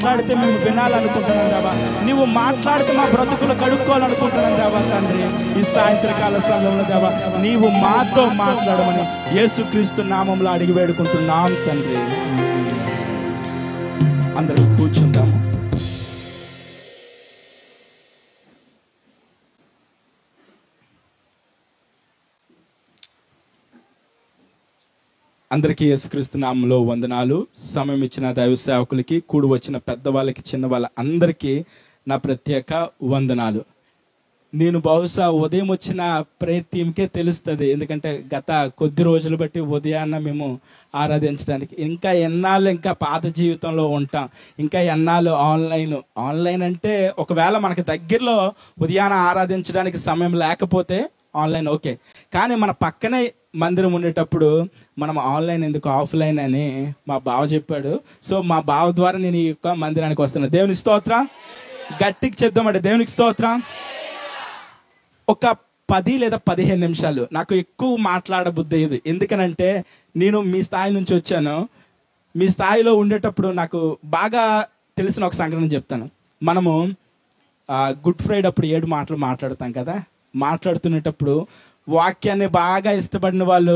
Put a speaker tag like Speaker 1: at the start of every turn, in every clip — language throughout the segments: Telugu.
Speaker 1: మాట్లాడితే మేము వినాలనుకుంటున్నాం దేవా. నీవు మాట్లాడితే మా బ్రతుకులు కడుక్కోవాలనుకుంటున్నాం దేవా తండ్రి. ఈ సాయంత్రకాల సమయంలో దేవా నీవు మాతో మాట్లాడమని యేసుక్రీస్తు నామంలో అడిగి వేడుకుంటున్నాం తండ్రి. అందరూ కూర్చుందాము. అందరికీ యేసుక్రీస్తు నామంలో వందనాలు. సమయం ఇచ్చిన దైవ సేవకులకి, కూడి వచ్చిన పెద్దవాళ్ళకి, చిన్నవాళ్ళ అందరికీ నా ప్రత్యేక వందనాలు. నేను బహుశా ఉదయం వచ్చిన ప్రేయర్ టీంకే తెలుస్తుంది, ఎందుకంటే గత కొద్ది రోజులు బట్టి ఉదయాన్న మేము ఆరాధించడానికి ఇంకా ఎన్నాళ్ళు ఇంకా పాత జీవితంలో ఉంటాం, ఇంకా ఎన్నాళ్ళు ఆన్లైన్ అంటే ఒకవేళ మనకి దగ్గరలో ఉదయాన ఆరాధించడానికి సమయం లేకపోతే ఆన్లైన్ ఓకే, కానీ మన పక్కనే మందిరం ఉండేటప్పుడు మనం ఆన్లైన్ ఎందుకు ఆఫ్లైన్ అని మా బావ చెప్పాడు. సో మా బావ ద్వారా నేను ఈ యొక్క మందిరానికి వస్తున్నాను. దేవునికి స్తోత్రం. గట్టికి చెప్దామంటే దేవునికి స్తోత్రం. ఒక 10 లేదా 15 నిమిషాలు, నాకు ఎక్కువ మాట్లాడబుద్ధి అయ్యేది. ఎందుకనంటే నేను మీ స్థాయి నుంచి వచ్చాను. మీ స్థాయిలో ఉండేటప్పుడు నాకు బాగా తెలిసిన ఒక సంఘటన చెప్తాను. మనము గుడ్ ఫ్రైడే అప్పుడు 7 మాటలు మాట్లాడతాం కదా. మాట్లాడుతునేటప్పుడు వాక్యాన్ని బాగా ఇష్టపడిన వాళ్ళు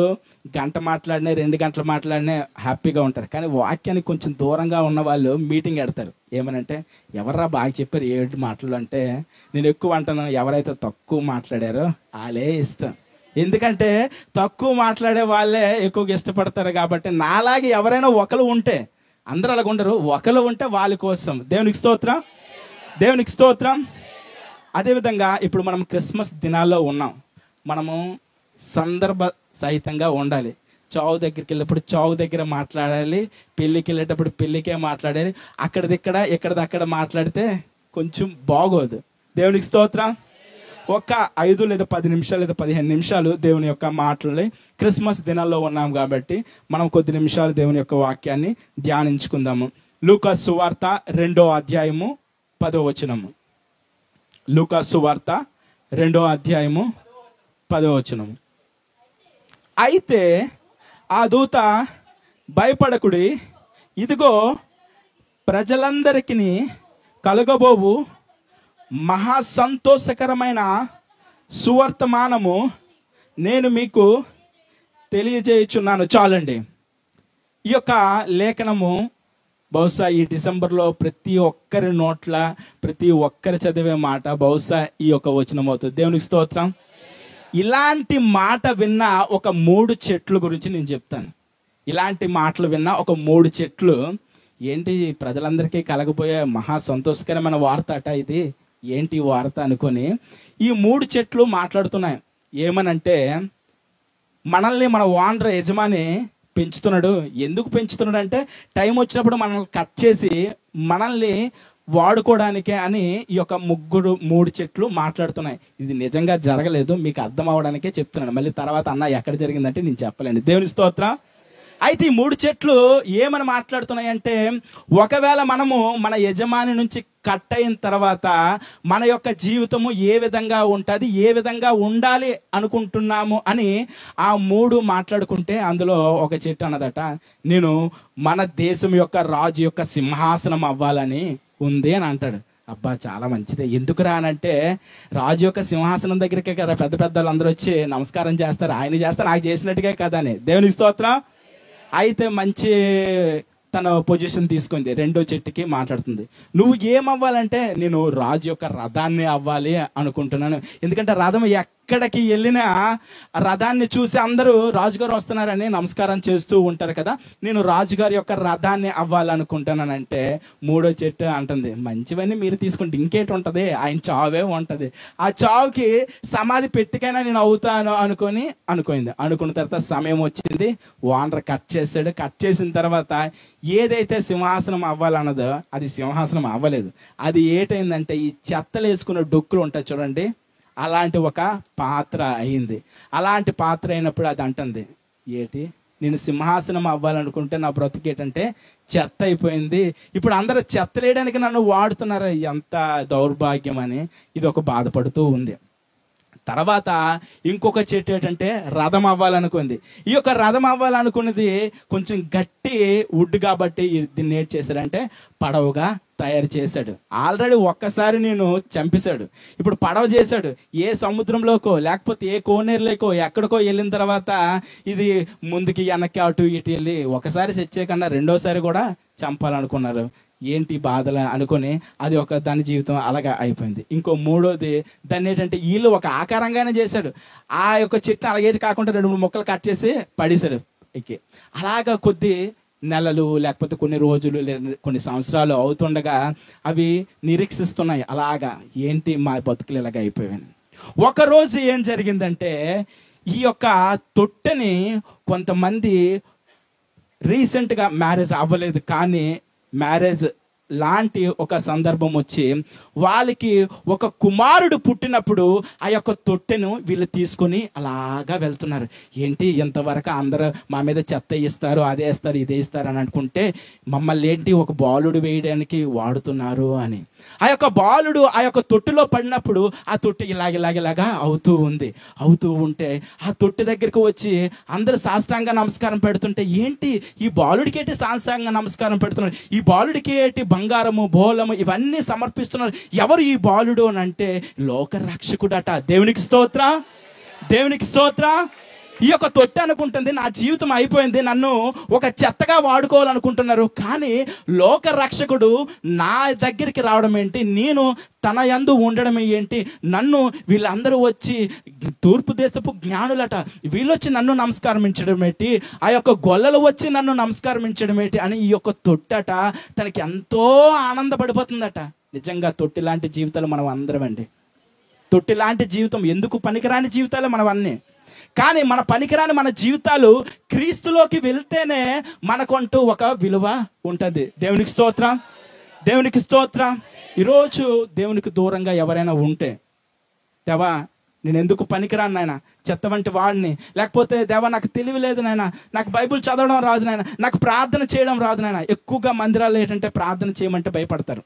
Speaker 1: గంట మాట్లాడినా 2 గంటలు మాట్లాడినా హ్యాపీగా ఉంటారు. కానీ వాక్యానికి కొంచెం దూరంగా ఉన్న వాళ్ళు మీటింగ్ పెడతారు. ఏమనంటే ఎవర్రా బాగా చెప్పారు 7 మాటలు అంటే, నేను ఎక్కువ అంటాను ఎవరైతే తక్కువ మాట్లాడారో వాళ్ళే ఇష్టం. ఎందుకంటే తక్కువ మాట్లాడే వాళ్ళే ఎక్కువగా ఇష్టపడతారు. కాబట్టి నాలాగే ఎవరైనా ఒకరు ఉంటే, అందరూ అలాగ ఉండరు, ఒకరు ఉంటే వాళ్ళ కోసం. దేవునికి స్తోత్రం, దేవునికి స్తోత్రం. అదేవిధంగా ఇప్పుడు మనం క్రిస్మస్ దినాల్లో ఉన్నాం. మనము సందర్భ సహితంగా ఉండాలి. చావు దగ్గరికి వెళ్ళేటప్పుడు చావు దగ్గర మాట్లాడాలి, పెళ్ళికి వెళ్ళేటప్పుడు పెళ్ళికే మాట్లాడాలి. అక్కడిదిక్కడ ఇక్కడిదక్కడ మాట్లాడితే కొంచెం బాగోదు. దేవునికి స్తోత్రం. ఒక 5 లేదా 10 నిమిషాలు లేదా 15 నిమిషాలు దేవుని యొక్క మాటలని, క్రిస్మస్ దినాల్లో ఉన్నాం కాబట్టి మనం కొద్ది నిమిషాలు దేవుని యొక్క వాక్యాన్ని ధ్యానించుకుందాము. లూకా సువార్త 2వ అధ్యాయము 10వ వచనము. లూకా సువార్త 2వ అధ్యాయము 10వ వచనము. అయితే ఆ దూత భయపడకుడి, ఇదిగో ప్రజలందరికీ కలుగబోవు మహా సంతోషకరమైన సువర్తమానము నేను మీకు తెలియజేయుచున్నాను. చాలండి. ఈ యొక్క లేఖనము బహుశా ఈ డిసెంబర్లో ప్రతి ఒక్కరి నోట్ల, ప్రతి ఒక్కరి చదివే మాట బహుశా ఈ యొక్క వచనం అవుతుంది. దేవునికి స్తోత్రం. ఇలాంటి మాట విన్న ఒక 3 చెట్లు గురించి నేను చెప్తాను. ఇలాంటి మాటలు విన్న ఒక 3 చెట్లు. ఏంటి ప్రజలందరికీ కలగబోయే మహా సంతోషకరమైన వార్త అట ఇది, ఏంటి వార్త అనుకొని ఈ 3 చెట్లు మాట్లాడుతున్నాయి. ఏమనంటే మనల్ని మన ఓనర్ యజమాని పెంచుతున్నాడు. ఎందుకు పెంచుతున్నాడు అంటే టైం వచ్చినప్పుడు మనల్ని కట్ చేసి మనల్ని వాడుకోవడానికే అని ఈ యొక్క 3 చెట్లు మాట్లాడుతున్నాయి. ఇది నిజంగా జరగలేదు, మీకు అర్థం అవడానికే చెప్తున్నాను. మళ్ళీ తర్వాత అన్న ఎక్కడ జరిగిందంటే నేను చెప్పలేండి. దేవుని స్తోత్రం. అయితే ఈ 3 చెట్లు ఏమని మాట్లాడుతున్నాయి అంటే, ఒకవేళ మనము మన యజమాని నుంచి కట్ అయిన తర్వాత మన యొక్క జీవితము ఏ విధంగా ఉంటుంది, ఏ విధంగా ఉండాలి అనుకుంటున్నాము అని ఆ 3 మాట్లాడుకుంటే అందులో ఒక చెట్టు అన్నదట, నేను మన దేశం యొక్క రాజు యొక్క సింహాసనం అవ్వాలని ఉంది అని అంటాడు. అబ్బా చాలా మంచిదే. ఎందుకు రానంటే రాజు యొక్క సింహాసనం దగ్గరికే కదా పెద్ద పెద్దలు అందరూ వచ్చి నమస్కారం చేస్తారు. ఆయన చేస్తే నాకు చేసినట్టుగా కదా అని. దేవునికి స్తోత్రం. అయితే మంచి తన పొజిషన్ తీసుకుంది. 2వ చెట్టుకి మాట్లాడుతుంది, నువ్వు ఏమవ్వాలంటే నేను రాజు యొక్క రథాన్ని అవ్వాలి అనుకుంటున్నాను. ఎందుకంటే రథం ఎక్కడికి వెళ్ళినా రథాన్ని చూసి అందరూ రాజుగారు వస్తున్నారని నమస్కారం చేస్తూ ఉంటారు కదా. నేను రాజుగారి యొక్క రథాన్ని అవ్వాలనుకుంటున్నానంటే 3వ చెట్టు అంటుంది, మంచివన్నీ మీరు తీసుకుంటే ఇంకేటి ఉంటుంది, ఆయన చావే ఉంటుంది. ఆ చావుకి సమాధి పెట్టికైనా నేను అవుతాను అనుకుంది. అనుకున్న తర్వాత సమయం వచ్చింది, ఓనర్ కట్ చేశాడు. కట్ చేసిన తర్వాత ఏదైతే సింహాసనం అవ్వాలన్నదో అది సింహాసనం అవ్వలేదు. అది ఏటైందంటే ఈ చెత్తలు వేసుకున్న డొక్కులు ఉంటాయి చూడండి, అలాంటి ఒక పాత్ర అయింది. అలాంటి పాత్ర అయినప్పుడు అది అంటుంది, ఏటి నేను సింహాసనం అవ్వాలనుకుంటే నా బ్రతుకు ఏంటంటే చెత్త అయిపోయింది. ఇప్పుడు అందరూ చెత్తలేయడానికి నన్ను వాడుతున్నారు, ఎంత దౌర్భాగ్యం అని ఇది ఒక బాధపడుతూ ఉంది. తర్వాత ఇంకొక చెట్టు ఏంటంటే రథం అవ్వాలనుకుంది. ఈ యొక్క రథం అవ్వాలనుకున్నది కొంచెం గట్టి వుడ్ కాబట్టి దీన్ని ఏం చేశాడంటే పడవగా తయారు చేశాడు. ఆల్రెడీ ఒక్కసారి నేను చంపేశాడు, ఇప్పుడు పడవ చేశాడు. ఏ సముద్రంలోకో లేకపోతే ఏ కోనేరులోకో ఎక్కడికో వెళ్ళిన తర్వాత ఇది ముందుకి వెనక్కి అటు ఇటు వెళ్ళి ఒకసారి చచ్చే కన్నా రెండోసారి కూడా చంపాలనుకున్నారు. ఏంటి బాధలు అనుకొని అది ఒక దాని జీవితం అలాగా అయిపోయింది. ఇంకో మూడోది దాన్ని ఏంటంటే వీళ్ళు ఒక ఆకారంగానే చేశాడు. ఆ యొక్క చెట్టుని అలాగేటి కాకుండా 2-3 ముక్కలు కట్ చేసి పడేశాడు ఎక్కి. అలాగా కొద్ది నెలలు లేకపోతే కొన్ని రోజులు కొన్ని సంవత్సరాలు అవుతుండగా అవి నిరీక్షిస్తున్నాయి. అలాగా ఏంటి మా బతుకులు ఇలాగ అయిపోయాయి. ఒకరోజు ఏం జరిగిందంటే ఈ యొక్క తొట్టెని కొంతమంది రీసెంట్గా మ్యారేజ్ అవ్వలేదు కానీ మ్యారేజ్ లాంటి ఒక సందర్భం వచ్చి వాళ్ళకి ఒక కుమారుడు పుట్టినప్పుడు ఆ యొక్క తొట్టెను వీళ్ళు తీసుకొని అలాగా వెళ్తున్నారు. ఏంటి ఇంతవరకు అందరూ మా మీద చెత్త ఇస్తారు, అదే ఇస్తారు, ఇదే ఇస్తారు అని అనుకుంటే మమ్మల్ని ఏంటి ఒక బాలుడు వేయడానికి వాడుతున్నారు అని. ఆ యొక్క బాలుడు ఆ యొక్క తొట్టిలో పడినప్పుడు ఆ తొట్టి ఇలాగ అవుతూ ఉంటే ఆ తొట్టి దగ్గరికి వచ్చి అందరూ సాష్టాంగ నమస్కారం పెడుతుంటే ఏంటి ఈ బాలుడికి ఏంటి సాష్టాంగ నమస్కారం పెడుతున్నారు, ఈ బాలుడికి ఏంటి బంగారము బోలము ఇవన్నీ సమర్పిస్తున్నారు, ఎవరు ఈ బాలుడు అని అంటే లోక రక్షకుడట. దేవునికి స్తోత్రం, దేవునికి స్తోత్రం. ఈ యొక్క తొట్టె అనుకుంటుంది నా జీవితం అయిపోయింది, నన్ను ఒక చెత్తగా వాడుకోవాలనుకుంటున్నారు. కానీ లోక రక్షకుడు నా దగ్గరికి రావడం ఏంటి, నేను తన యందు ఉండడం ఏంటి, నన్ను వీళ్ళందరూ వచ్చి తూర్పు దేశపు జ్ఞానులట వీళ్ళొచ్చి నన్ను నమస్కరించడం ఏంటి, ఆ యొక్క గొల్లలు వచ్చి నన్ను నమస్కరించడం ఏంటి అని ఈ యొక్క తొట్టట తనకి ఎంతో ఆనందపడిపోతుందట. నిజంగా తొట్టి లాంటి జీవితాలు మనం అందరం అండి. తొట్టి లాంటి జీవితం, ఎందుకు పనికిరాని జీవితాలు మనం అన్నీ. కానీ మన పనికిరాని మన జీవితాలు క్రీస్తులోకి వెళ్తేనే మనకంటూ ఒక విలువ ఉంటుంది. దేవునికి స్తోత్రం, దేవునికి స్తోత్రం. ఈరోజు దేవునికి దూరంగా ఎవరైనా ఉంటే, దేవా నేను ఎందుకు పనికిరాను నాయన, చెత్త వంటి వాడిని, లేకపోతే దేవా నాకు తెలివి లేదు నాయన, నాకు బైబిల్ చదవడం రాదు నాయన, నాకు ప్రార్థన చేయడం రాదు నాయన. ఎక్కువగా మందిరాలు ఏంటంటే ప్రార్థన చేయమంటే భయపడతారు,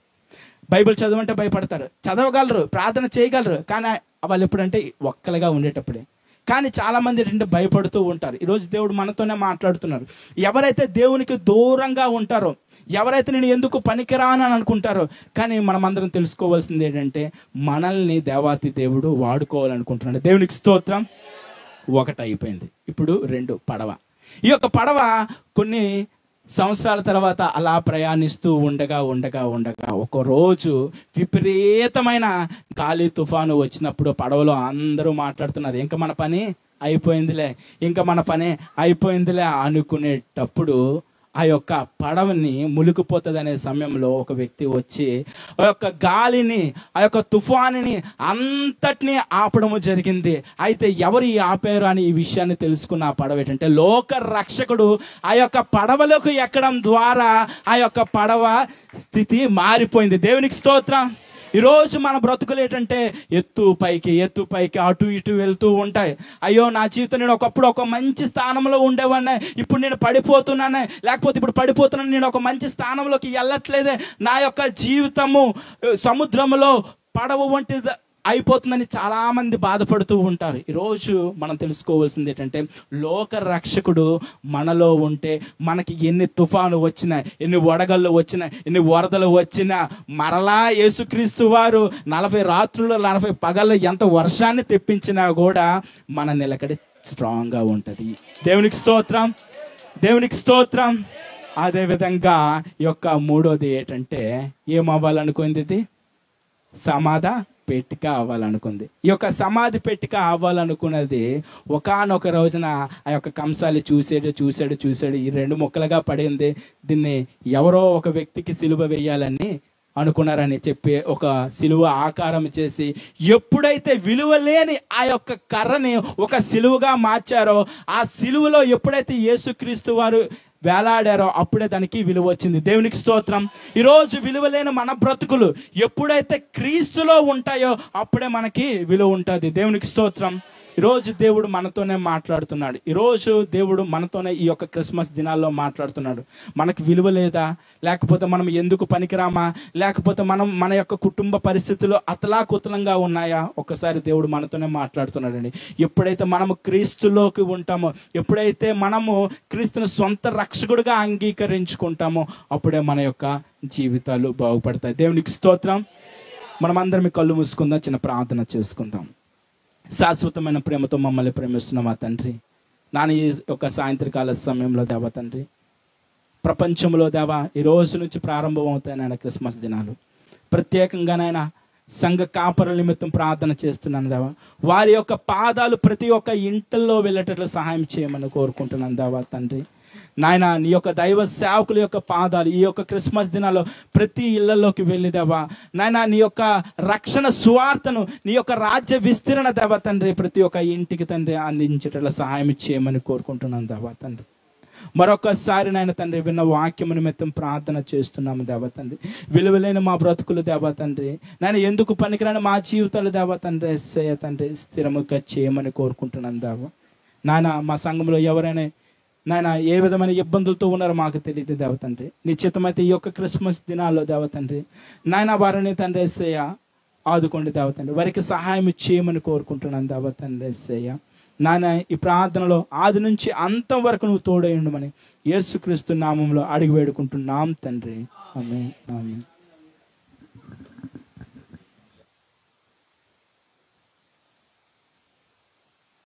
Speaker 1: బైబిల్ చదవమంటే భయపడతారు. చదవగలరు, ప్రార్థన చేయగలరు, కానీ వాళ్ళు ఎప్పుడంటే ఒక్కలుగా ఉండేటప్పుడే. కానీ చాలామంది ఏంటంటే భయపడుతూ ఉంటారు. ఈరోజు దేవుడు మనతోనే మాట్లాడుతున్నారు. ఎవరైతే దేవునికి దూరంగా ఉంటారో, ఎవరైతే నేను ఎందుకు పనికిరాను అని అనుకుంటారో, కానీ మనమందరం తెలుసుకోవాల్సింది ఏంటంటే మనల్ని దేవాతి దేవుడు వాడుకోవాలనుకుంటున్నాడు. దేవునికి స్తోత్రం. ఒకటి అయిపోయింది, ఇప్పుడు 2 పడవ. ఈ యొక్క పడవ కొన్ని సంవత్సరాల తర్వాత అలా ప్రయాణిస్తూ ఉండగా ఒక రోజు విపరీతమైన గాలి తుఫాను వచ్చినప్పుడు పడవలో అందరూ మాట్లాడుతున్నారు, ఇంకా మన పని అయిపోయిందిలే అనుకునేటప్పుడు ఆ యొక్క పడవని మునిగిపోతుంది అనే సమయంలో ఒక వ్యక్తి వచ్చి ఆ యొక్క గాలిని, ఆ యొక్క తుఫానుని అంతటినీ ఆపడము జరిగింది. అయితే ఎవరు ఆపారు అని ఈ విషయాన్ని తెలుసుకున్న ఆ పడవ ఏంటంటే లోక రక్షకుడు ఆ యొక్క పడవలోకి ఎక్కడం ద్వారా ఆ యొక్క పడవ స్థితి మారిపోయింది. దేవునికి స్తోత్రం. ఈరోజు మన బ్రతుకులు ఏంటంటే ఎత్తు పైకి అటు ఇటు వెళ్తూ ఉంటాయి. అయ్యో నా జీవితం, నేను ఒకప్పుడు ఒక మంచి స్థానంలో ఉండేవాడిని, ఇప్పుడు నేను పడిపోతున్నానే, లేకపోతే ఇప్పుడు పడిపోతున్నాను, నేను ఒక మంచి స్థానంలోకి వెళ్ళట్లేదే, నా యొక్క జీవితము సముద్రంలో పడవ వంటి అయిపోతుందని చాలామంది బాధపడుతూ ఉంటారు. ఈరోజు మనం తెలుసుకోవాల్సింది ఏంటంటే లోక రక్షకుడు మనలో ఉంటే మనకి ఎన్ని తుఫాను వచ్చినా, ఎన్ని వడగళ్ళు వచ్చినా, ఎన్ని వరదలు వచ్చినా, మరలా యేసుక్రీస్తు వారు 40 రాత్రులు 40 పగళ్ళు ఎంత వర్షాన్ని తెప్పించినా కూడా మన నిలకడ స్ట్రాంగ్గా ఉంటుంది. దేవునికి స్తోత్రం, దేవునికి స్తోత్రం. అదేవిధంగా ఈ యొక్క మూడోది ఏంటంటే ఏమవ్వాలనుకుంది, ఇది సమాధి పెట్టిక అవ్వాలనుకుంది. ఈ యొక్క సమాధి పెట్టిక అవ్వాలనుకున్నది ఒకానొక రోజున ఆ యొక్క కంసాలి చూసాడు, ఈ 2 ముక్కలుగా పడింది, దీన్ని ఎవరో ఒక వ్యక్తికి సిలువ వేయాలని అనుకున్నారని చెప్పి ఒక సిలువ ఆకారం చేసి, ఎప్పుడైతే విలువ లేని ఆ యొక్క కర్రని ఒక సిలువగా మార్చారో, ఆ సిలువలో ఎప్పుడైతే యేసుక్రీస్తు వారు వేలాడారో అప్పుడే దానికి విలువ వచ్చింది. దేవునికి స్తోత్రం. ఈరోజు విలువ లేని మన బ్రతుకులు ఎప్పుడైతే క్రీస్తులో ఉంటాయో అప్పుడే మనకి విలువ ఉంటుంది. దేవునికి స్తోత్రం. ఈరోజు దేవుడు మనతోనే మాట్లాడుతున్నాడు. ఈరోజు దేవుడు మనతోనే ఈ యొక్క క్రిస్మస్ దినాల్లో మాట్లాడుతున్నాడు. మనకు విలువ లేదా, లేకపోతే మనం ఎందుకు పనికిరామా, లేకపోతే మన యొక్క కుటుంబ పరిస్థితులు అతలాకుతలంగా ఉన్నాయా? ఒకసారి దేవుడు మనతోనే మాట్లాడుతున్నాడండి. ఎప్పుడైతే మనము క్రీస్తులోకి ఉంటామో, ఎప్పుడైతే మనము క్రీస్తుని సొంత రక్షకుడిగా అంగీకరించుకుంటామో, అప్పుడే మన యొక్క జీవితాలు బాగుపడతాయి. దేవునికి స్తోత్రం. మనమందరం కళ్ళు మూసుకుందాం, చిన్న ప్రార్థన చేసుకుందాం. శాశ్వతమైన ప్రేమతో మమ్మల్ని ప్రేమిస్తున్న మా తండ్రి, నాన్న ఈ యొక్క సాయంత్రకాల సమయంలో దేవా తండ్రి, ప్రపంచంలో దేవా ఈ రోజు నుంచి ప్రారంభం అవుతాయి నాయన క్రిస్మస్ దినాలు. ప్రత్యేకంగా నాయన సంఘ కాపరుల నిమిత్తం ప్రార్థన చేస్తున్నాను దేవా. వారి యొక్క పాదాలు ప్రతి ఒక్క ఇంటిల్లో వెళ్ళేటట్లు సహాయం చేయమని కోరుకుంటున్నాను దేవా తండ్రి. నాయన నీ యొక్క దైవ సేవకుల యొక్క పాదాలు ఈ యొక్క క్రిస్మస్ దినాల్లో ప్రతి ఇళ్లలోకి వెళ్ళి దేవా నాయన నీ యొక్క రక్షణ సువార్తను, నీ యొక్క రాజ్య విస్తరణ దేవా తండ్రి ప్రతి ఒక్క ఇంటికి తండ్రి అందించేటట్లా సహాయం చేయమని కోరుకుంటున్నాను దేవా తండ్రి. మరొకసారి నాయన తండ్రి విన్న వాక్యము నిమిత్తం ప్రార్థన చేస్తున్నాము దేవా తండ్రి. విలువలేని మా బ్రతుకులు దేవా తండ్రి, నాయన ఎందుకు పనికిరాని మా జీవితాలు దేవా తండ్రి ఎస్సయ్య తండ్రి స్థిరముగా చేయమని కోరుకుంటున్నాను దేవా. నాయన మా సంఘంలో ఎవరైనా నాయన ఏ విధమైన ఇబ్బందులతో ఉన్నారో మాకు తెలియదు దేవ తండ్రి. నిశ్చితమైతే ఈ యొక్క క్రిస్మస్ దినాల్లో దేవ తండ్రి నాయన వారిని తండ్రి ఎస్సయ్య ఆదుకోండి దేవ తండ్రి. వారికి సహాయం చేయమని కోరుకుంటున్నాను దేవ తండ్రి ఎస్సయ్య. నాయన ఈ ప్రార్థనలో ఆది నుంచి అంతం వరకు నువ్వు తోడై ఉండమని యేసుక్రీస్తు నామంలో అడిగి వేడుకుంటున్నాం తండ్రి. ఆమేన్, ఆమేన్.